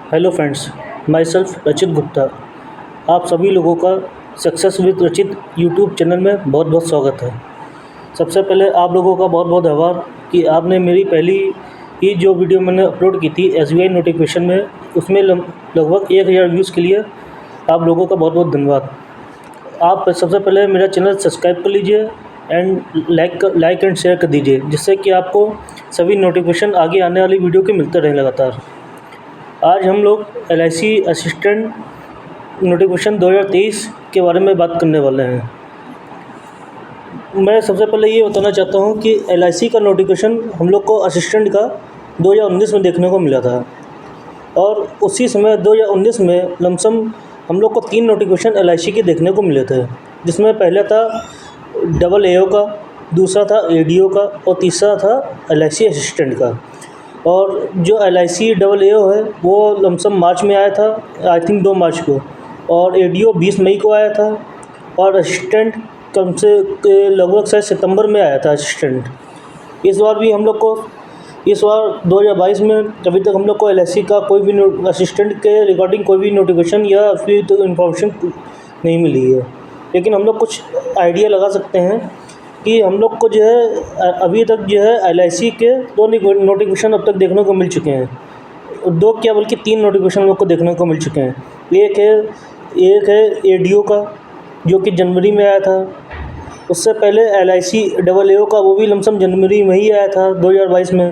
Hello friends, my self रचित गुप्ता। आप सभी लोगों का सक्सेस विद रचित यूट्यूब चैनल में बहुत बहुत स्वागत है। सबसे पहले आप लोगों का बहुत बहुत आभार कि आपने मेरी पहली ही जो वीडियो मैंने अपलोड की थी SBI नोटिफिकेशन में, उसमें लगभग 1000 व्यूज़ के लिए आप लोगों का बहुत बहुत धन्यवाद। आप सबसे पहले मेरा चैनल सब्सक्राइब कर लीजिए एंड लाइक एंड शेयर कर दीजिए, जिससे कि आपको सभी नोटिफिकेशन आगे आने वाली वीडियो के मिलते रहें लगातार। आज हम लोग LIC असिस्टेंट नोटिफिकेशन 2023 के बारे में बात करने वाले हैं। मैं सबसे पहले ये बताना चाहता हूँ कि LIC का नोटिफिकेशन हम लोग को असिस्टेंट का 2019 में देखने को मिला था, और उसी समय 2019 में लमसम हम लोग को 3 नोटिफिकेशन LIC के देखने को मिले थे, जिसमें पहला था AAO का, दूसरा था ADO का और तीसरा था LIC असिस्टेंट का। और जो LIC AAO है वो लमसम मार्च में आया था, आई थिंक 2 मार्च को, और ADO 20 मई को आया था, और असिस्टेंट कम से लगभग शायद सितंबर में आया था असिस्टेंट। इस बार भी हम लोग को इस बार 2022 में अभी तक हम लोग को LIC का कोई भी असिस्टेंट के रिगार्डिंग कोई भी नोटिफिकेशन या फिर तो इन्फॉर्मेशन नहीं मिली है। लेकिन हम लोग कुछ आइडिया लगा सकते हैं कि हम लोग को जो है अभी तक जो है LIC के 2 नोटिफिकेशन अब तक देखने को मिल चुके हैं। 2 क्या बल्कि 3 नोटिफिकेशन हम लोग को देखने को मिल चुके हैं। एक है ADO का, जो कि जनवरी में आया था। उससे पहले LIC AAO का, वो भी लमसम जनवरी में ही आया था 2022 में,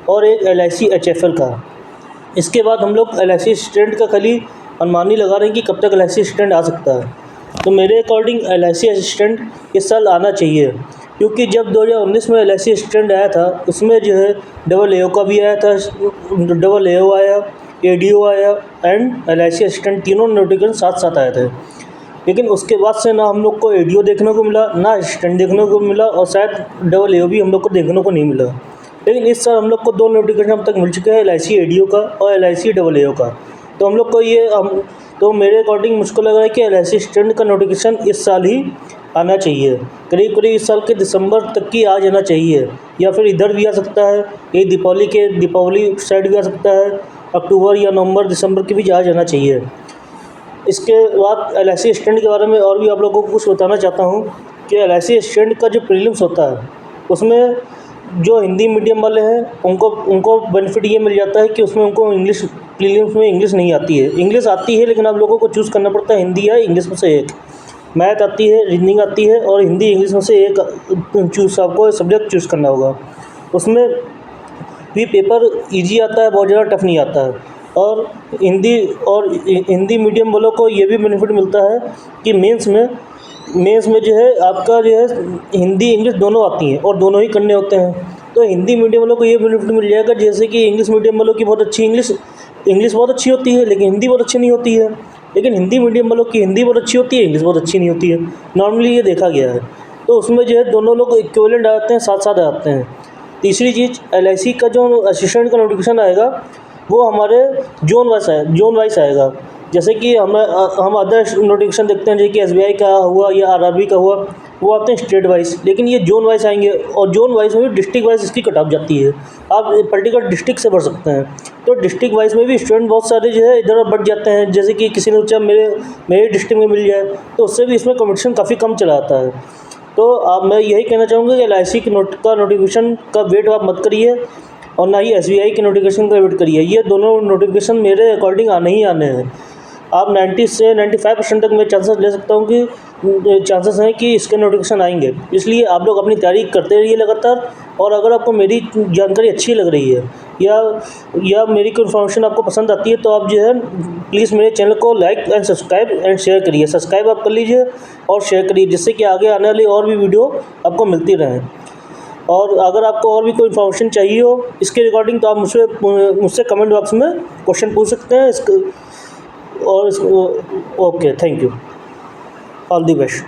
और एक LIC HFL का। इसके बाद हम लोग LIC असिस्टेंट का खाली अनुमान ही लगा रहे हैं कि कब तक LIC असिस्टेंट आ सकता है। तो मेरे अकॉर्डिंग LIC असिस्टेंट इस साल आना चाहिए, क्योंकि जब 2019 में LIC असिस्टेंट आया था उसमें जो है AAO का भी आया था, AAO आया, ADO आया एंड LIC असिस्टेंट, तीनों नोटिफिकेशन साथ साथ आए थे। लेकिन उसके बाद से ना हम लोग को ADO देखने को मिला, ना असिस्टेंट देखने को मिला, और शायद AAO भी हम लोग को देखने को नहीं मिला। लेकिन इस साल हम लोग को 2 नोटिफिकेशन अब तक मिल चुके हैं, LIC ADO का और LIC AAO का। तो हम लोग को तो मेरे अकॉर्डिंग मुझको लग रहा है कि LIC असिस्टेंट का नोटिफिकेशन इस साल ही आना चाहिए। करीब करीब इस साल के दिसंबर तक की आ जाना चाहिए, या फिर इधर भी आ सकता है, ये दीपावली साइड भी आ सकता है, अक्टूबर या नवंबर दिसंबर के बीच आ जाना चाहिए। इसके बाद LIC असिस्टेंट के बारे में और भी आप लोगों को कुछ बताना चाहता हूँ कि LIC असिस्टेंट का जो प्रीलिम्स होता है उसमें जो हिंदी मीडियम वाले हैं उनको बेनिफिट ये मिल जाता है कि उसमें उनको प्रीलिम्स में इंग्लिश नहीं आती है। इंग्लिश आती है, लेकिन आप लोगों को चूज़ करना पड़ता है हिंदी या इंग्लिश में से एक। मैथ आती है, रीजनिंग आती है, और हिंदी इंग्लिश में से एक आपको सब्जेक्ट चूज़ करना होगा। उसमें भी पेपर ईजी आता है, बहुत ज़्यादा टफ नहीं आता है। और हिंदी मीडियम वालों को ये भी बेनिफिट मिलता है कि मेंस में जो है आपका जो है हिंदी इंग्लिश दोनों आती हैं और दोनों ही करने होते हैं। तो हिंदी मीडियम वालों को ये बेनिफिट मिल जाएगा, जैसे कि इंग्लिश मीडियम वालों की बहुत अच्छी इंग्लिश बहुत अच्छी होती है, लेकिन हिंदी बहुत अच्छी नहीं होती है। लेकिन हिंदी मीडियम वालों की हिंदी बहुत अच्छी होती है, इंग्लिश बहुत अच्छी नहीं होती है। नॉर्मली ये देखा गया है। तो उसमें जो है दोनों लोग इक्विवेलेंट आते हैं, साथ साथ आते हैं। तीसरी चीज़, LIC का जो असिस्टेंट का नोटिफिकेशन आएगा वो हमारे जोन वाइज आएगा। जैसे कि हम अदर नोटिफिकेशन देखते हैं, जैसे कि SBI का हुआ या RRB का हुआ, वो आते हैं स्टेट वाइज, लेकिन ये जोन वाइज आएंगे, और जोन वाइज में भी डिस्ट्रिक्ट वाइज इसकी कट ऑफ जाती है। आप पर्टिकुलर डिस्ट्रिक्ट से भर सकते हैं, तो डिस्ट्रिक्ट वाइज में भी स्टूडेंट बहुत सारे जो है इधर बढ़ जाते हैं। जैसे कि किसी ने सोचा मेरे डिस्ट्रिक्ट में मिल जाए, तो उससे भी इसमें कॉम्पिटिशन काफ़ी कम चला आता है। तो मैं यही कहना चाहूँगा कि LIC का नोटिफिकेशन का वेट आप मत करिए, और ना ही SBI के नोटिफिकेशन का वेट करिए। ये दोनों नोटिफिकेशन मेरे अकॉर्डिंग आने ही आने हैं। आप 90 से 95% तक मैं चांसेस ले सकता हूँ कि चांसेस हैं कि इसके नोटिफिकेशन आएंगे। इसलिए आप लोग अपनी तैयारी करते रहिए लगातार। और अगर आपको मेरी जानकारी अच्छी लग रही है या मेरी कोई इन्फॉर्मेशन आपको पसंद आती है, तो आप जो है प्लीज़ मेरे चैनल को like and subscribe and share करिए। सब्सक्राइब आप कर लीजिए और शेयर करिए, जिससे कि आगे आने वाली और भी वीडियो आपको मिलती रहें। और अगर आपको और भी कोई इन्फॉर्मेशन चाहिए हो इसके रिगार्डिंग, तो आप मुझसे कमेंट बॉक्स में क्वेश्चन पूछ सकते हैं। Okay, thank you, all the best.